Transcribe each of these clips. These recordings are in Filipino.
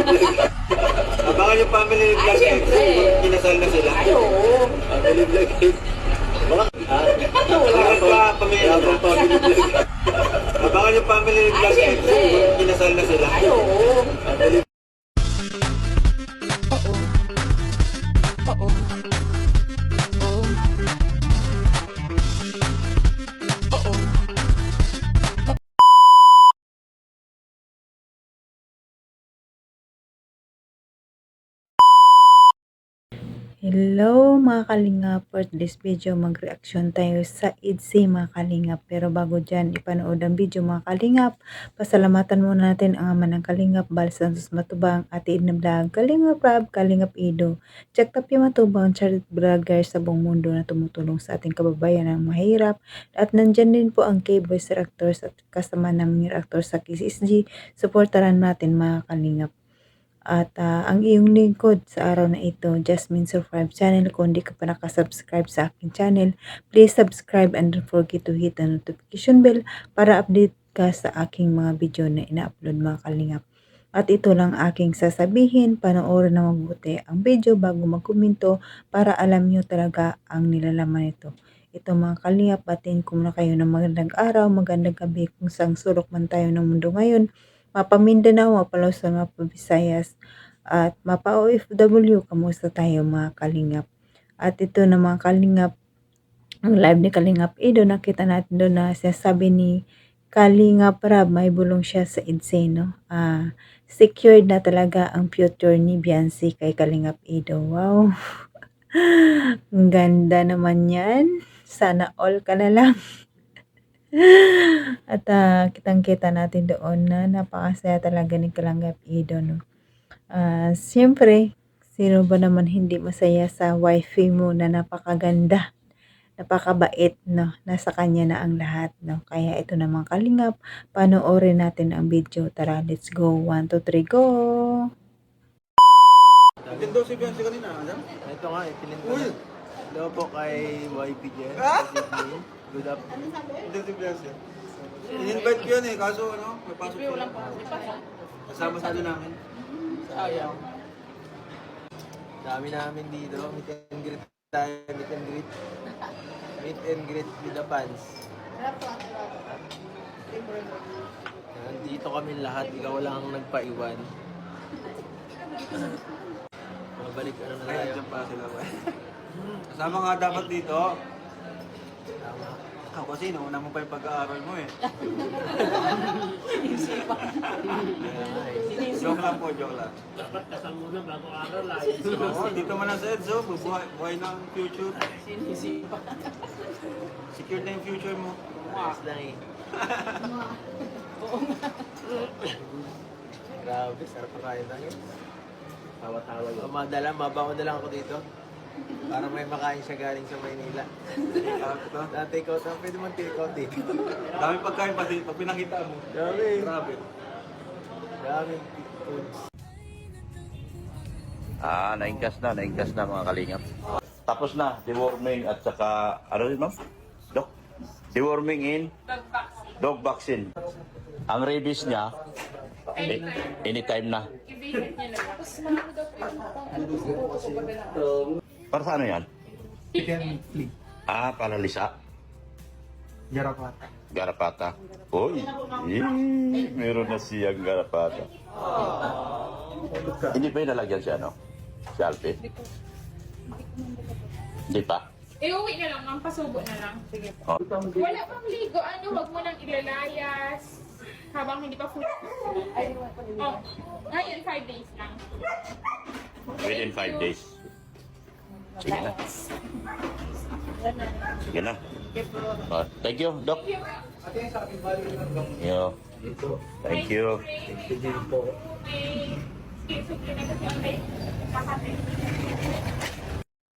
Abangan yung family vlog. Ay, syempre. Kinasal na sila. Ay, oo. Family vlog. Abangan pa pamilya na. Family vlog. Abangan yung family Ay, vlog. syempre. Kinasal na sila. Ay, oo. Family Hello mga kalingap, for this video mag-reaction tayo sa IDSI mga kalingap. Pero bago dyan ipanood ang video mga kalingap, pasalamatan muna natin ang ama ng kalingap, Bal Santos Matubang, Ate Edna Vlog, Kalingap Rab, Kalingap Ido, Jack Tapia Matubang, Charity Vlogger sa buong mundo na tumutulong sa ating kababayan ng mahirap. At nandyan din po ang K-Boys Reactors at kasama namin reactor sa KCSG. Supportaran natin mga kalingap. At ang iyong lingkod sa araw na ito, Jasmine Survive Channel. Kung di ka pa nakasubscribe sa aking channel, please subscribe and don't forget to hit the notification bell para update ka sa aking mga video na ina-upload mga kalingap. At ito lang aking sasabihin, panoorin na mabuti ang video bago magkomento para alam nyo talaga ang nilalaman nito. Ito mga kalingap, batin ko muna kayo ng magandang araw, magandang gabi kung saan sulok man tayo ng mundo ngayon. Mapa Mindanao, Mapa Luzon, Mapa Visayas, at Mapa OFW, kamusta tayo mga kalingap. At ito na mga kalingap, ang live ni Kalingap Ido, nakita natin doon na sinasabi ni Kalingap Rab, may bulong siya sa IDSI, no? Secured na talaga ang future ni Beyonce kay Kalingap Ido. Wow! Ang ganda naman yan. Sana all ka na lang. At kitang-kita natin doon na napakasaya talaga ni Kalingap Ido, no? Siyempre, sino ba naman hindi masaya sa wifey mo na napakaganda, napakabait, no? Nasa kanya na ang lahat, no? Kaya ito na mga kalingap, panoorin natin ang video. Tara, let's go. 1, 2, 3, go! Atin daw si Beyonce kanina, alam? Ito nga, pinintay. Uy! Hello po kay YP dyan. Good afternoon. Atin si Beyonce. In-invite ko yan eh, kaso ano, may pasok ko. Kasama sa ano namin. Sayang. Dami namin dito. Meet and greet tayo. Meet and greet. Meet and greet with the fans. Nandito kami lahat. Ikaw lang ang nagpaiwan. Mabalik ano na Ay, tayo. dyan pa sila ba? Kasama nga dapat dito. Tama. Ikaw kasi, nauna mo pa yung pag-aaral mo eh. Kaya nga eh. Joke lang po, joke lang. Dapat kasama muna bago araw lang. Oo, dito man lang sa EDSO, buhay na ang future. Sinisipa. Secure na yung future mo. Ayos lang eh. Grabe, sarap pa kain tayo. Tawa-tawa yun. Mabaon na lang ako dito. Para may makain siya galing sa Maynila. Take out na, pwede mong take out dito. Dami pagkain pati, pag pinakita mo. Dami. Grabe. Daming foods. Naingkas na mga kalingap. Tapos na, deworming at saka, ano rin ma'am? Dok? Deworming in? Dog vaccine. Ang rabies niya, anytime na. Para sa ano yan? Palalisa. Jarapata. Garapata. Uy, meron na siyang garapata. Hindi pa yung nalagyan si ano? Si Alfie? Hindi pa? Iuwi na lang, ma'am. Pasubo na lang. Sige po. Oh. Wala pang ligo. Wag mo nang ilalayas. Habang hindi pa full. Oh, ngayon 5 days lang. Within 5 days. Sige na. Sige na. Thank you, Doc. Yo. Thank you.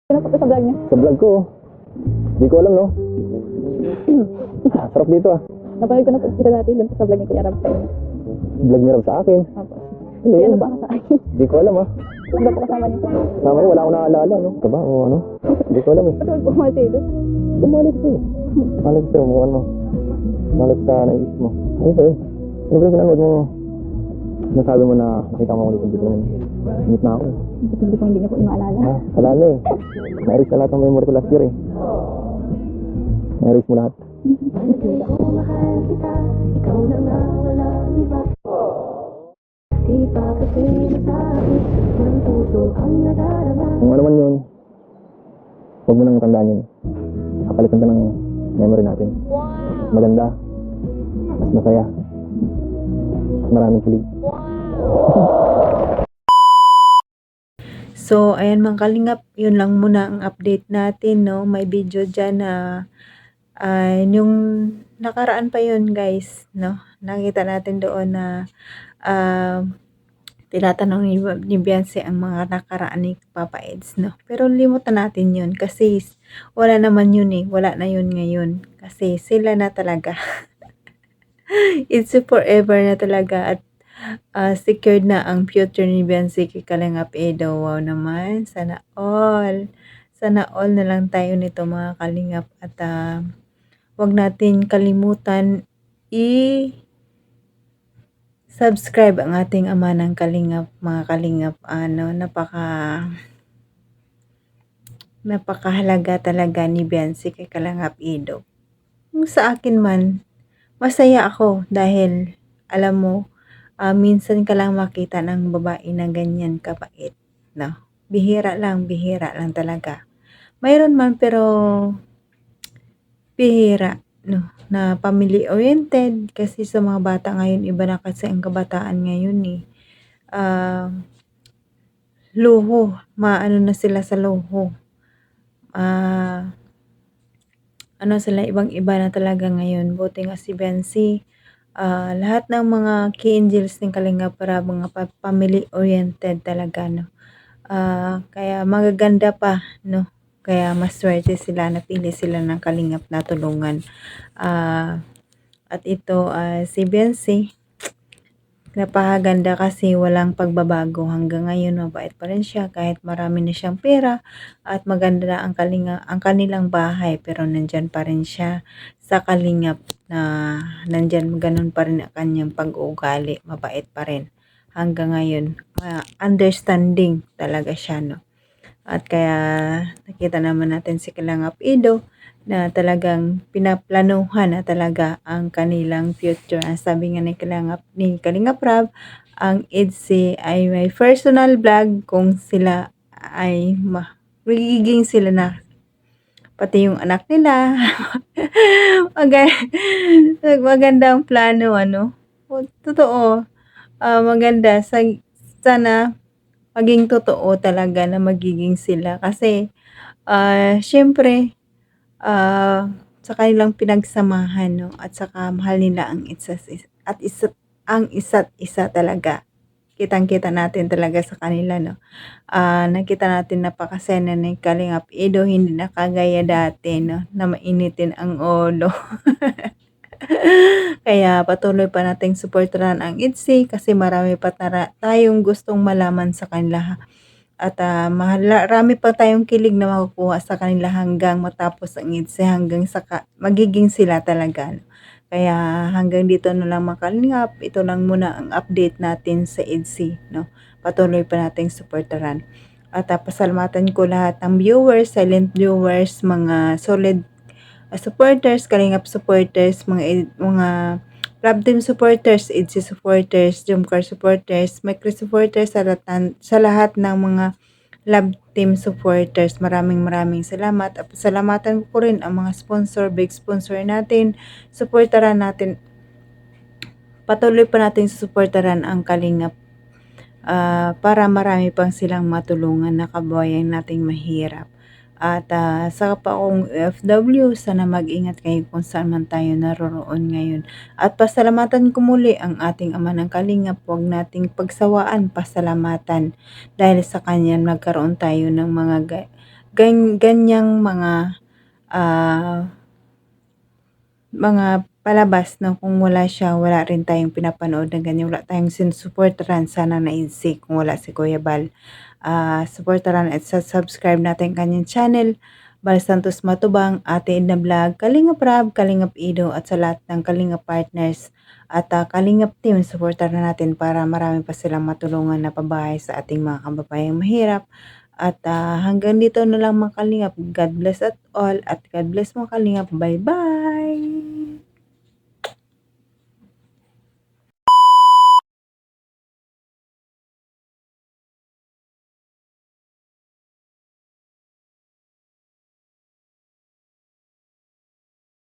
Ano pa sa vlog niya? Sa vlog ko. Hindi ko alam, no? Sarap dito, ah. Napanood ko na po kita dati doon sa vlog ni Kuya Rab sa inyo. Vlog ni Rob sa akin. Opo. Hindi, Kaya yun. ano ba sa akin? Hindi ko alam, ah. Ano ba po kasama niyo? Sama ko, wala akong naalala, no? Ito ba, o ano? Hindi ko alam, eh. Patawag po mga tayo doon. Bumalik sa'yo. Bumalik sa'yo, mo ano? Bumalik sa naisip mo. Ano ba, eh? Ano ba yung pinanood mo? Nasabi mo na nakita mo ako dito dito. Init na ako. Hindi ko hindi niya po inaalala. Ah, wala na eh. Na-erase na lahat ng memory ko last year eh. Na-erase mo lahat. Kung ano man yun, huwag mo nang tandaan yun. Kapalitan ka ng memory natin. Mas maganda, mas masaya, mas maraming kilig. So, ayan mga kalingap, yun lang muna ang update natin, no? May video dyan na yung nakaraan pa yun, guys, no? Nakita natin doon na tinatanong ni Beyonce ang mga nakaraan ni Papa Eds, no? Pero limutan natin yun kasi wala naman yun eh. Wala na yun ngayon. Kasi sila na talaga. It's forever na talaga at secured na ang future ni Beyonce kay Kalingap Edo. Wow naman. Sana all. Sana all na lang tayo nito mga Kalingap. At wag natin kalimutan subscribe ang ating ama ng Kalingap, mga Kalingap. Napakahalaga talaga ni Beyonce kay Kalingap Edo. Kung sa akin man, masaya ako dahil alam mo, minsan ka lang makita ng babae na ganyan kabait, no? Bihira lang talaga. Mayroon man pero bihira, no? Na family oriented kasi sa mga bata ngayon, iba na kasi ang kabataan ngayon eh. Luho, maano na sila sa luho. Sila ibang-iba na talaga ngayon. Buti nga si Beyonce, lahat ng mga key angels ng Kalingap para mga family oriented talaga, no. Kaya magaganda pa, no. Kaya maswerte sila, napili sila ng Kalingap na tulungan. At ito si Beyonce, napakaganda kasi walang pagbabago hanggang ngayon. Mabait pa rin siya kahit marami na siyang pera at maganda na ang kanilang bahay, pero nandyan pa rin siya sa Kalingap na nandyan, ganun pa rin ang kanyang pag-uugali, mabait pa rin hanggang ngayon. Understanding talaga siya, no. At kaya nakita naman natin si Kalingap Edo na talagang pinaplanuhan na talaga ang kanilang future. Ang sabi nga ni Kalingap Rab, ang EDC ay may personal vlog kung sila ay magiging sila na. Pati yung anak nila. Magandang plano, ano. Totoo. Maganda. Sana maging totoo talaga na magiging sila. Kasi, syempre, sa kanilang pinagsamahan, no, at saka mahal nila ang isa't isa talaga. Kitang-kita natin talaga sa kanila, no. Nakita natin napakasena ni Kalingap Edo, hindi na kagaya dati, no, na mainitin ang ulo. Kaya patuloy pa nating suportahan ang ITZY kasi marami pa tayong gustong malaman sa kanila. At marami pa tayong kilig na makukuha sa kanila hanggang matapos ang ITZY, hanggang magiging sila talaga. Kaya hanggang dito na lang mga Kalingap. Ito lang muna ang update natin sa ITZY, no. Patuloy pa nating suportahan. At pasalamatan ko lahat ng viewers, silent viewers, mga solid supporters, Kalingap supporters, mga Love Team supporters, ITZY supporters, Jomcar supporters, Micro supporters, sa lahat ng mga Love Team supporters. Maraming salamat. At pasalamatan ko rin ang mga sponsor, big sponsor natin. Supportaran natin. Patuloy pa natin susuportaran ang Kalingap para marami pang silang matulungan na kababayan nating mahirap. At sa kapaong OFW, sana mag-ingat kayo kung saan man tayo naroroon ngayon. At pasalamatan ko muli ang ating ama ng Kalingap. Huwag nating pagsawaan pasalamatan dahil sa kanya nagkaroon tayo ng mga ganyang mga palabas na kung wala siya, wala rin tayong pinapanood na ganyan. Wala tayong sinusuportaran sana na ITZY kung wala si Kuya Bal. Supportaran at subscribe natin kanyang channel Bal Santos Matubang, Ate Edna Vlog, Kalingap Rab, Kalingap Ido at sa lahat ng Kalingap partners at Kalingap team, supportan na natin para marami pa silang matulungan na pabahay sa ating mga kababayang mahirap. At hanggang dito na lang mga Kalingap. God bless at all at God bless mga Kalingap. Bye bye!